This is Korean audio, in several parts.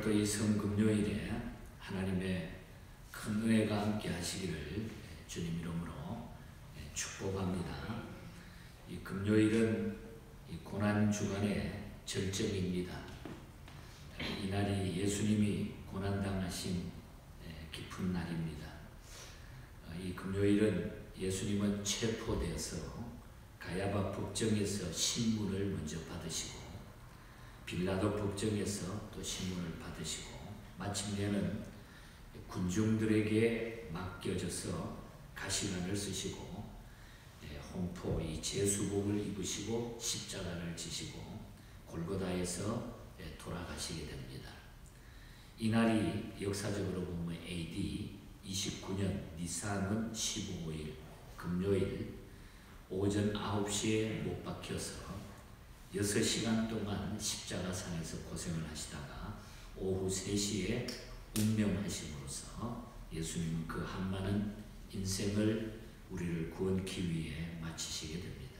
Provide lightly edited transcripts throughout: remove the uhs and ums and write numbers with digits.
오늘도 이 성금요일에 하나님의 큰 은혜가 함께 하시기를 주님 이름으로 축복합니다. 이 금요일은 이 고난주간의 절정입니다. 이날이 예수님이 고난당하신 깊은 날입니다. 이 금요일은 예수님은 체포되어서 가야바 법정에서 신문을 먼저 받으시고 빌라도 법정에서 또 신문을 받으시고 마침내는 군중들에게 맡겨져서 가시관을 쓰시고 홍포 이 제수복을 입으시고 십자가를 지시고 골고다에서 돌아가시게 됩니다. 이날이 역사적으로 보면 AD 29년 니산은 15일 금요일 오전 9시에 못 박혀서 6시간 동안 십자가상에서 고생을 하시다가 오후 3시에 운명하심으로써 예수님은 그 한많은 인생을 우리를 구원기 위해 마치시게 됩니다.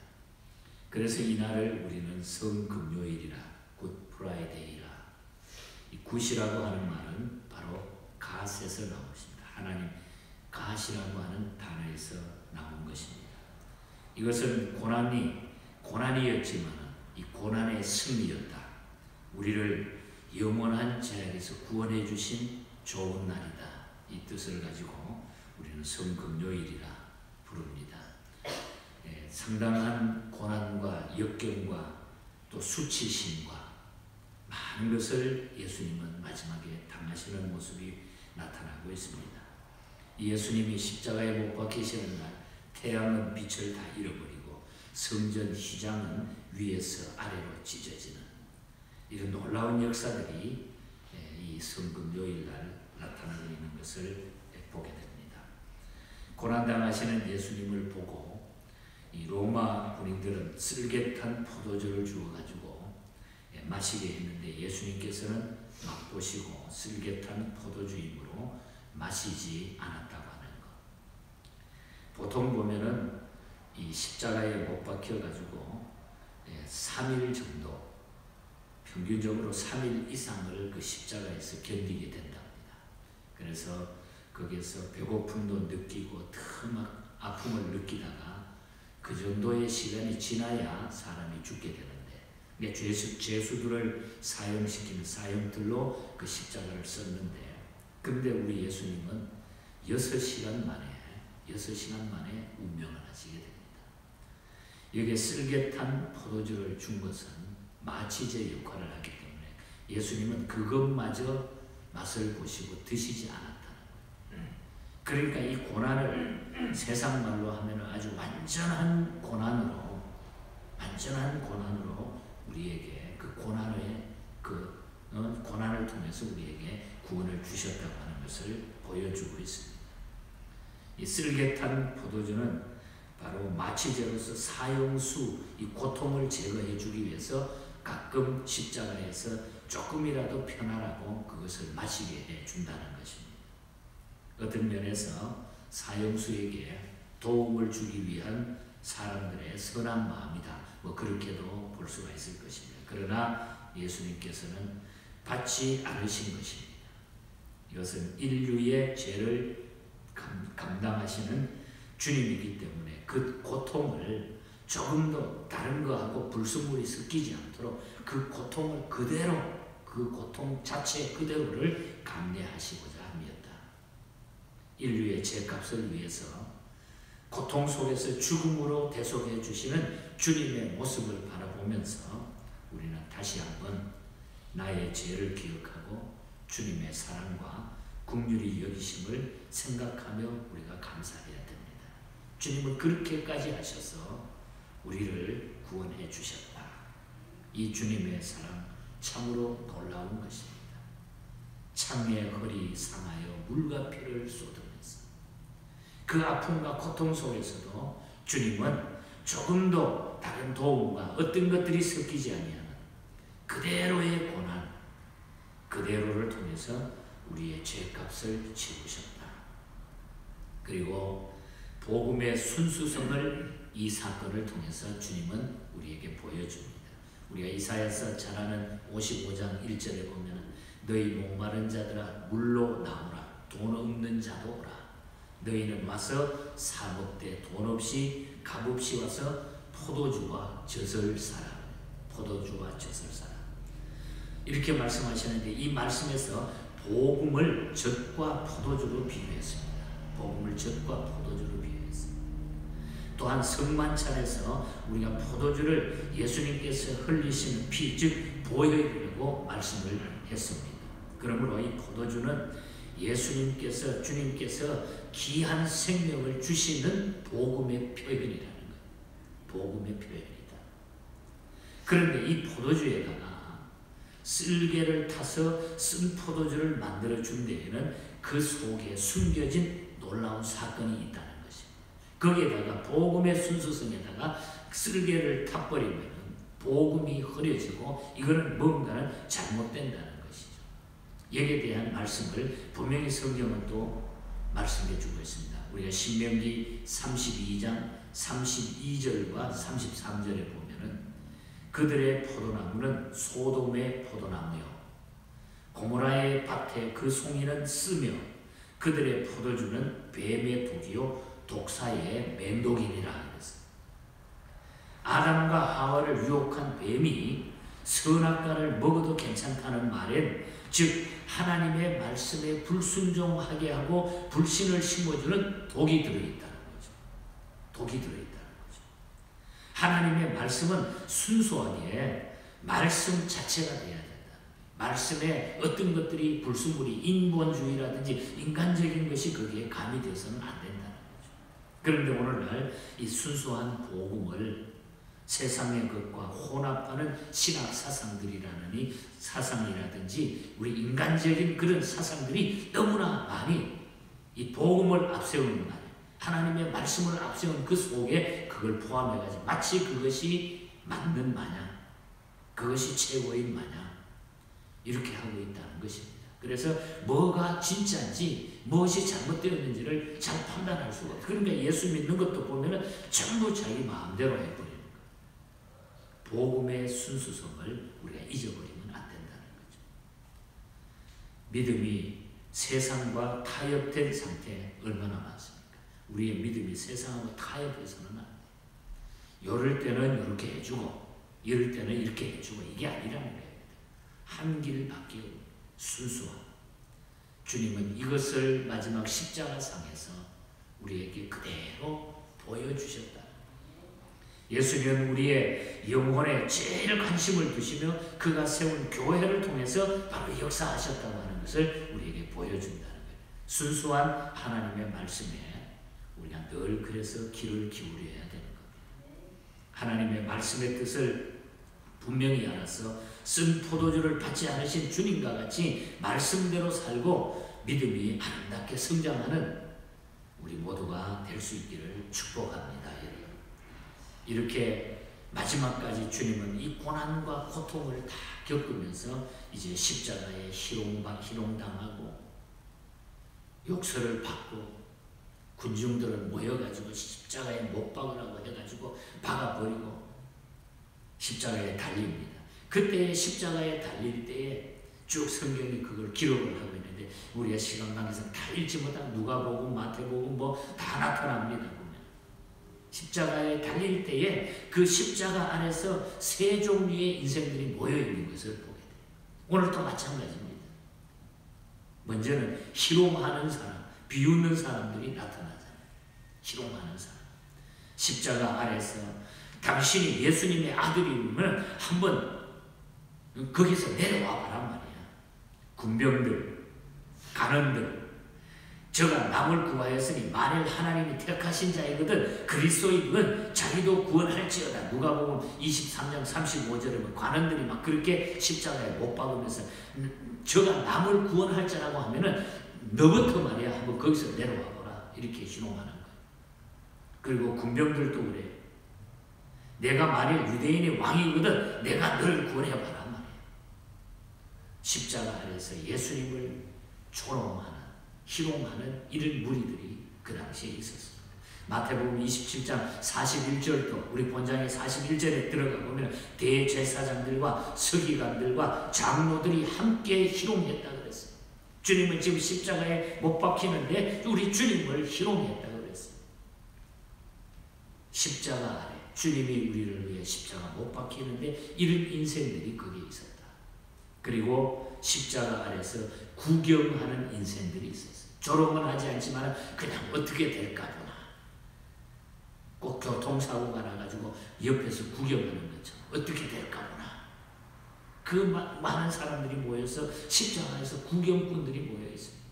그래서 이날을 우리는 성금요일이라 굿프라이데이라, 이 굿이라고 하는 말은 바로 갓에서 나온 것입니다. 하나님 갓이라고 하는 단어에서 나온 것입니다. 이것은 고난이었지만 이 고난의 승리였다. 우리를 영원한 죄악에서 구원해 주신 좋은 날이다. 이 뜻을 가지고 우리는 성금요일이라 부릅니다. 상당한 고난과 역경과 또 수치심과 많은 것을 예수님은 마지막에 당하시는 모습이 나타나고 있습니다. 예수님이 십자가에 못 박히시는 날 태양은 빛을 다 잃어버리고 성전 휘장은 위에서 아래로 찢어지는 이런 놀라운 역사들이 이 성금요일 날 나타나고 있는 것을 보게 됩니다. 고난당하시는 예수님을 보고 이 로마 군인들은 쓸개탄 포도주를 주어가지고 마시게 했는데 예수님께서는 맛보시고 쓸개탄 포도주이므로 마시지 않았다고 하는 것. 보통 보면은 이 십자가에 못 박혀가지고 3일 정도, 평균적으로 3일 이상을 그 십자가에서 견디게 된답니다. 그래서 거기에서 배고픔도 느끼고 더 막 아픔을 느끼다가 그 정도의 시간이 지나야 사람이 죽게 되는데, 죄수들을 사형시키는 사형들로 그 십자가를 썼는데, 근데 우리 예수님은 6시간 만에 운명을 하시게 됩니다. 여기에 쓸개탄 포도주를 준 것은 마취제 역할을 하기 때문에 예수님은 그것마저 맛을 보시고 드시지 않았다는 거예요. 그러니까 이 고난을 세상 말로 하면 아주 완전한 고난으로 우리에게 그 고난을 통해서 우리에게 구원을 주셨다고 하는 것을 보여주고 있습니다. 이 쓸개탄 포도주는 바로 마취제로서 사형수 이 고통을 제거해 주기 위해서 가끔 십자가에서 조금이라도 편하라고 그것을 마시게 해 준다는 것입니다. 어떤 면에서 사형수에게 도움을 주기 위한 사람들의 선한 마음이다. 그렇게도 볼 수가 있을 것입니다. 그러나 예수님께서는 받지 않으신 것입니다. 이것은 인류의 죄를 감당하시는 주님이기 때문에 그 고통을 조금도 다른 거하고 불순물이 섞이지 않도록 그 고통을 그대로, 그 고통 자체 그대로를 감내하시고자 합니다. 인류의 죄값을 위해서 고통 속에서 죽음으로 대속해 주시는 주님의 모습을 바라보면서 우리는 다시 한번 나의 죄를 기억하고 주님의 사랑과 긍휼히 여기심을 생각하며 우리가 감사해야 됩니다. 주님은 그렇게까지 하셔서 우리를 구원해 주셨다. 이 주님의 사랑 참으로 놀라운 것입니다. 창의 허리 상하여 물과 피를 쏟으면서 그 아픔과 고통 속에서도 주님은 조금도 다른 도움과 어떤 것들이 섞이지 아니하는 그대로의 고난, 그대로를 통해서 우리의 죄값을 치우셨다. 그리고 복음의 순수성을 이 사건을 통해서 주님은 우리에게 보여줍니다. 우리가 이사야서 잘 아는 55장 1절에 보면 너희 목마른 자들아 물로 나오라. 돈 없는 자도 오라. 너희는 와서 사 먹되 돈 없이 값 없이 와서 포도주와 젖을 사라. 포도주와 젖을 사라. 이렇게 말씀하시는데 이 말씀에서 복음을 젖과 포도주로 비유했습니다. 복음을 젖과 포도주로 비유했습니다. 또한 성만찬에서 우리가 포도주를 예수님께서 흘리시는 피, 즉 보혈이라고 말씀을 했습니다. 그러므로 이 포도주는 예수님께서 주님께서 귀한 생명을 주시는 복음의 표현이라는 거예요. 복음의 표현이다. 그런데 이 포도주에다가 쓸개를 타서 쓴 포도주를 만들어 준 데에는 그 속에 숨겨진 놀라운 사건이 있다는 것입니다. 거기에다가 복음의 순수성에다가 쓸개를 타버리면 복음이 흐려지고 이거는 뭔가는 잘못된다는 것이죠. 여기에 대한 말씀을 분명히 성경은 또 말씀해 주고 있습니다. 우리가 신명기 32장 32절과 33절에 보면은 그들의 포도나무는 소돔의 포도나무요 고모라의 밭에 그 송이는 쓰며 그들의 포도주는 뱀의 독이요 독사의 맹독이니라 그랬어요. 아담과 하와를 유혹한 뱀이 선악과를 먹어도 괜찮다는 말엔 즉 하나님의 말씀에 불순종하게 하고 불신을 심어주는 독이 들어있다는 거죠. 독이 들어있다는 거죠. 하나님의 말씀은 순수하게 말씀 자체가 되어야 된다. 말씀에 어떤 것들이 불순물이 인본주의라든지 인간적인 것이 거기에 가미되어서는 안 된다는 거죠. 그런데 오늘날 이 순수한 복음을 세상의 것과 혼합하는 신학 사상들이라는 이 사상이라든지 우리 인간적인 그런 사상들이 너무나 많이 이 복음을 앞세우는 말, 하나님의 말씀을 앞세운 그 속에 그걸 포함해가지고 마치 그것이 맞는 마냥, 그것이 최고인 마냥 이렇게 하고 있다는 것입니다. 그래서 뭐가 진짜인지 무엇이 잘못되었는지를 잘 판단할 수가 없어요. 그러니까 예수 믿는 것도 보면은 전부 자기 마음대로 해버리는 거예요. 복음의 순수성을 우리가 잊어버리면 안 된다는 거죠. 믿음이 세상과 타협된 상태 얼마나 많습니까? 우리의 믿음이 세상하고 타협해서는 안 돼요. 이럴 때는 이렇게 해주고 이럴 때는 이렇게 해주고 이게 아니라는 거예요. 한 길밖에 순수한 주님은 이것을 마지막 십자가상에서 우리에게 그대로 보여주셨다. 예수님은 우리의 영혼에 제일 관심을 두시며 그가 세운 교회를 통해서 바로 역사하셨다고 하는 것을 우리에게 보여준다는 거예요. 순수한 하나님의 말씀에 우리가 늘 그래서 귀를 기울여야 되는 겁니다. 하나님의 말씀의 뜻을 분명히 알아서 쓴 포도주를 받지 않으신 주님과 같이 말씀대로 살고 믿음이 아름답게 성장하는 우리 모두가 될 수 있기를 축복합니다. 이렇게 마지막까지 주님은 이 고난과 고통을 다 겪으면서 이제 십자가에 희롱당하고 욕설을 받고 군중들은 모여가지고 십자가에 못 박으라고 해가지고 박아버리고 십자가에 달립니다. 그때 십자가에 달릴 때에 쭉 성경이 그걸 기록을 하고 있는데 우리가 시간 관계상 다 읽지 못한 누가복음, 마태복음 뭐 다 나타납니다. 십자가에 달릴 때에 그 십자가 안에서 세 종류의 인생들이 모여있는 것을 보게 돼요. 오늘도 마찬가지입니다. 먼저는 희롱하는 사람, 비웃는 사람들이 나타나잖아요. 희롱하는 사람. 십자가 아래서 당신이 예수님의 아들이면 한번 거기서 내려와 봐란 말이야. 군병들, 간원들, 저가 남을 구하였으니 만일 하나님이 택하신 자이거든 그리스도이거든 자기도 구원할지어다. 누가복음 23장 35절에 보면 관원들이 막 그렇게 십자가에 못 박으면서 저가 남을 구원할 자라고 하면은 너부터 말이야 한번 거기서 내려와 보라 이렇게 희롱하는 거예요. 그리고 군병들도 그래요. 내가 만일 유대인의 왕이거든 내가 너를 구원해봐라 말이에요. 십자가 아래서 예수님을 조롱하는 희롱하는 이런 무리들이 그 당시에 있었습니다. 마태복음 27장 41절도 우리 본장의 41절에 들어가 보면 대제사장들과 서기관들과 장로들이 함께 희롱했다 그랬어요. 주님은 지금 십자가에 못 박히는데 우리 주님을 희롱했다 그랬어요. 십자가 아래 주님이 우리를 위해 십자가 못 박히는데 이런 인생들이 거기에 있었다. 그리고 십자가 아래서 구경하는 인생들이 있었어요. 졸업은 하지 않지만 그냥 어떻게 될까 보나. 꼭 교통사고가 나가지고 옆에서 구경하는 것처럼 어떻게 될까 보나. 그 많은 사람들이 모여서 십자가에서 구경꾼들이 모여있습니다.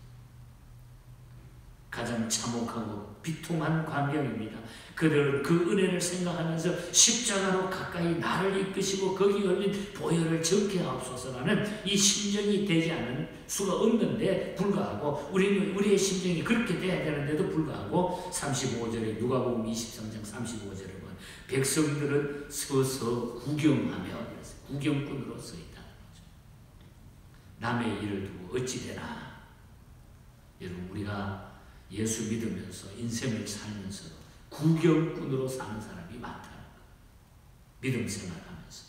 가장 참혹하고 비통한 광경입니다. 그들은 그 은혜를 생각하면서 십자가로 가까이 나를 이끄시고 거기 열린 보혈을 적게 하옵소서라는 이 심정이 되지 않을 수가 없는데 불구하고 우리의 심정이 그렇게 돼야 되는데도 불구하고 35절에 누가복음 23장 35절에 보면 백성들은 서서 구경하며 그랬어요. 구경꾼으로 서 있다는 거죠. 남의 일을 두고 어찌 되나. 여러분 우리가 예수 믿으면서 인생을 살면서 구경꾼으로 사는 사람이 많다는 것. 믿음 생활하면서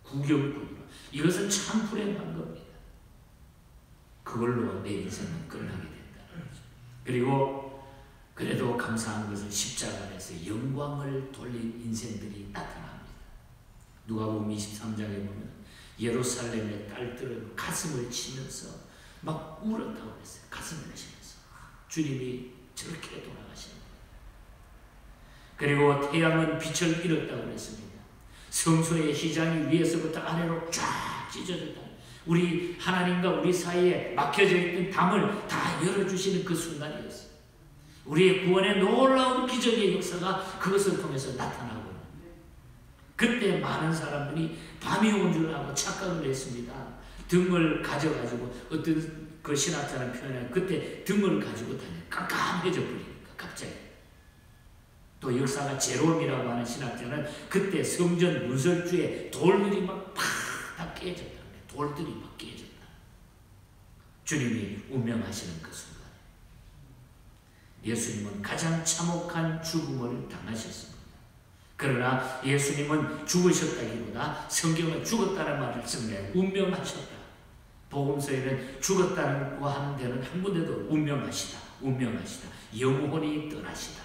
구경꾼으로. 이것은 참 불행한 겁니다. 그걸로 내 인생은 끝나게 된다는 거죠. 그리고 그래도 감사한 것은 십자가에서 영광을 돌린 인생들이 나타납니다. 누가복음 23장에 보면 예루살렘의 딸들은 가슴을 치면서 막 울었다고 했어요. 가슴을 치면서. 주님이 저렇게 돌아가시는 거예요. 그리고 태양은 빛을 잃었다고 그랬습니다. 성소의 휘장이 위에서부터 아래로 쫙 찢어졌다. 우리 하나님과 우리 사이에 막혀져 있던 담을 다 열어주시는 그 순간이었어요. 우리의 구원의 놀라운 기적의 역사가 그것을 통해서 나타나고 있는데 그때 많은 사람들이 밤이 온 줄 알고 착각을 했습니다. 등을 가져가지고 어떤 그 신학자는 표현해 그때 등을 가지고 다녀 깜깜해져 버리니까 갑자기. 또 역사가 제롬이라고 하는 신학자는 그때 성전 문설주에 돌들이 막 다 깨졌다. 돌들이 막 깨졌다. 주님이 운명하시는 그 순간 예수님은 가장 참혹한 죽음을 당하셨습니다. 그러나 예수님은 죽으셨다기보다 성경은 죽었다는 말을 쓰는데 운명하셨다. 복음서에는 죽었다고 하는 데는 한 군데도 운명하시다, 운명하시다, 영원히 떠나시다.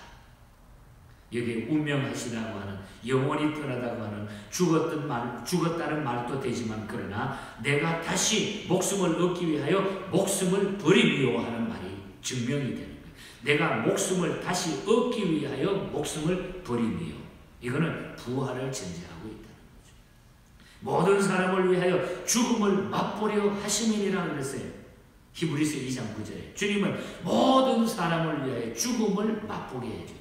여기 운명하시다고 하는 영원히 떠나다고 하는 죽었다는 말도 되지만 그러나 내가 다시 목숨을 얻기 위하여 목숨을 버리며 하는 말이 증명이 되는 거예요. 내가 목숨을 다시 얻기 위하여 목숨을 버리며 이거는 부활을 전제하고 있다. 모든 사람을 위하여 죽음을 맛보려 하심이니라 그랬어요. 히브리서 2장 9절에 주님은 모든 사람을 위하여 죽음을 맛보게 해준다.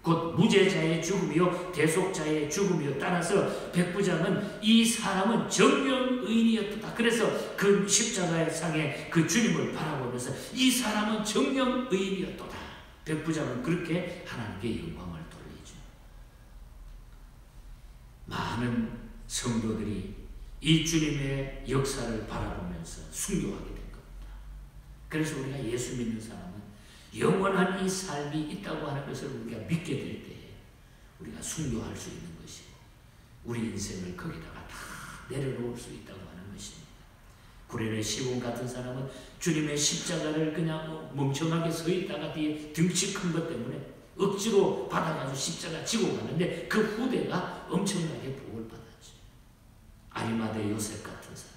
곧 무죄자의 죽음이요 대속자의 죽음이요 따라서 백부장은 이 사람은 정령의인이었다. 그래서 그 십자가의 상에 그 주님을 바라보면서 이 사람은 정령의인이었다. 백부장은 그렇게 하나님께 영광을 돌리죠. 많은 성도들이 이 주님의 역사를 바라보면서 순교하게 된 겁니다. 그래서 우리가 예수 믿는 사람은 영원한 이 삶이 있다고 하는 것을 우리가 믿게 될 때에 우리가 순교할 수 있는 것이고 우리 인생을 거기다가 다 내려놓을 수 있다고 하는 것입니다. 구레네 시몬 같은 사람은 주님의 십자가를 그냥 멍청하게 서 있다가 뒤에 등치 큰 것 때문에 억지로 받아가지고 십자가 지고 가는데 그 후대가 엄청나게 복을 받았죠. 아리마대 요셉 같은 사람.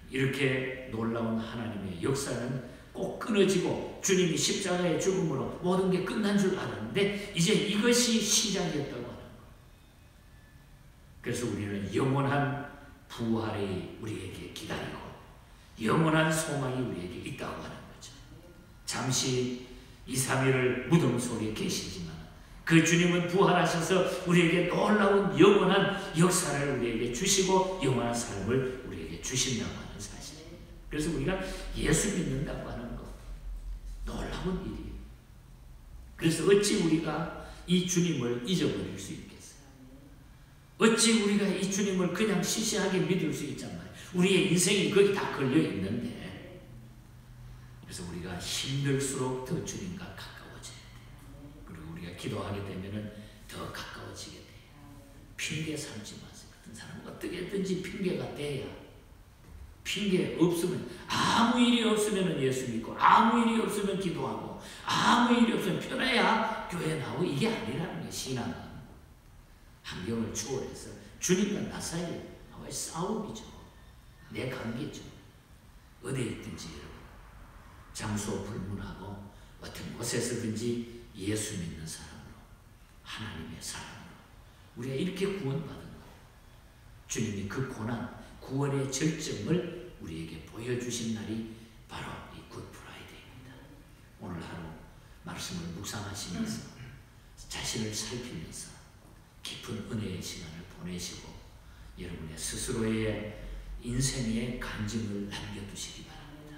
이렇게 놀라운 하나님의 역사는 꼭 끊어지고 주님이 십자가의 죽음으로 모든 게 끝난 줄 알았는데 이제 이것이 시작이었다고 하는 것. 그래서 우리는 영원한 부활이 우리에게 기다리고 영원한 소망이 우리에게 있다고 하는 거죠. 잠시 2, 3일을 무덤 속에 계시지만 그 주님은 부활하셔서 우리에게 놀라운 영원한 역사를 우리에게 주시고 영원한 삶을 우리에게 주신다고 하는 사실입니다. 그래서 우리가 예수 믿는다고 하는 것 놀라운 일이에요. 그래서 어찌 우리가 이 주님을 잊어버릴 수 있겠어요? 어찌 우리가 이 주님을 그냥 시시하게 믿을 수 있잖아요. 우리의 인생이 거기 다 걸려 있는데 그래서 우리가 힘들수록 더 주님과 가까워져야 기도하게 되면 더 가까워지게 돼요. 핑계 삼지 마세요. 어떤 사람은 어떻게든지 핑계가 돼야, 핑계 없으면, 아무 일이 없으면 예수 믿고, 아무 일이 없으면 기도하고, 아무 일이 없으면 편해야 교회 나오고, 이게 아니라는 게 신앙은. 환경을 초월해서 주님과 나 사이에 나와의 싸움이죠. 내 관계죠. 어디에 있든지 여러분, 장소 불문하고 어떤 곳에서든지 예수 믿는 사람으로, 하나님의 사람으로 우리가 이렇게 구원받은 것, 주님이 그 고난, 구원의 절정을 우리에게 보여주신 날이 바로 이 굿 프라이데이입니다. 오늘 하루 말씀을 묵상하시면서 자신을 살피면서 깊은 은혜의 시간을 보내시고 여러분의 스스로의 인생의 간증을 남겨두시기 바랍니다.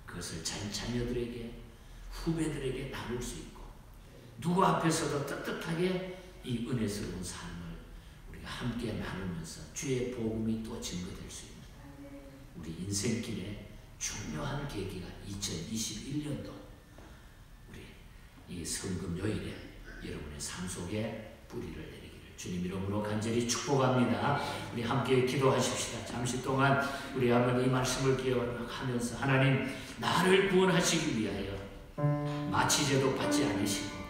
그것을 자녀들에게, 후배들에게 나눌 수 있고, 누구 앞에서도 떳떳하게 이 은혜스러운 삶을 우리가 함께 나누면서 주의 복음이 또 증거될 수 있는 우리 인생길의 중요한 계기가 2021년도 우리 이 성금요일에 여러분의 삶 속에 뿌리를 내리기를 주님 이름으로 간절히 축복합니다. 우리 함께 기도하십시다. 잠시 동안 우리 한번 이 말씀을 기억하면서 하나님, 나를 구원하시기 위하여 마취제도 받지 않으시고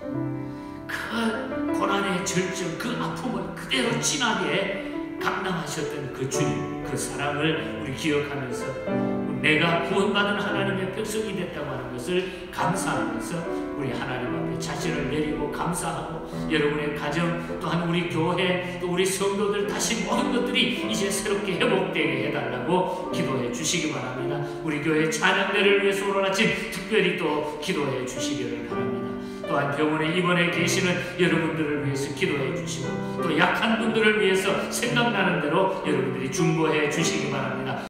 그 고난의 절정, 그 아픔을 그대로 진하게 감당하셨던 그 주님, 그 사랑을 우리 기억하면서 내가 구원받은 하나님의 백성이 됐다고 하는 것을 감사하면서 우리 하나님 앞에 자신을 내리고 감사하고, 여러분의 가정, 또한 우리 교회, 또 우리 성도들 다시 모든 것들이 이제 새롭게 회복되게 해달라고 기도해 주시기 바랍니다. 우리 교회 찬양대를 위해서 오늘 아침 특별히 또 기도해 주시기를 바랍니다. 또한 병원에 입원해 계시는 여러분들을 위해서 기도해 주시고, 또 약한 분들을 위해서 생각나는 대로 여러분들이 중보해 주시기 바랍니다.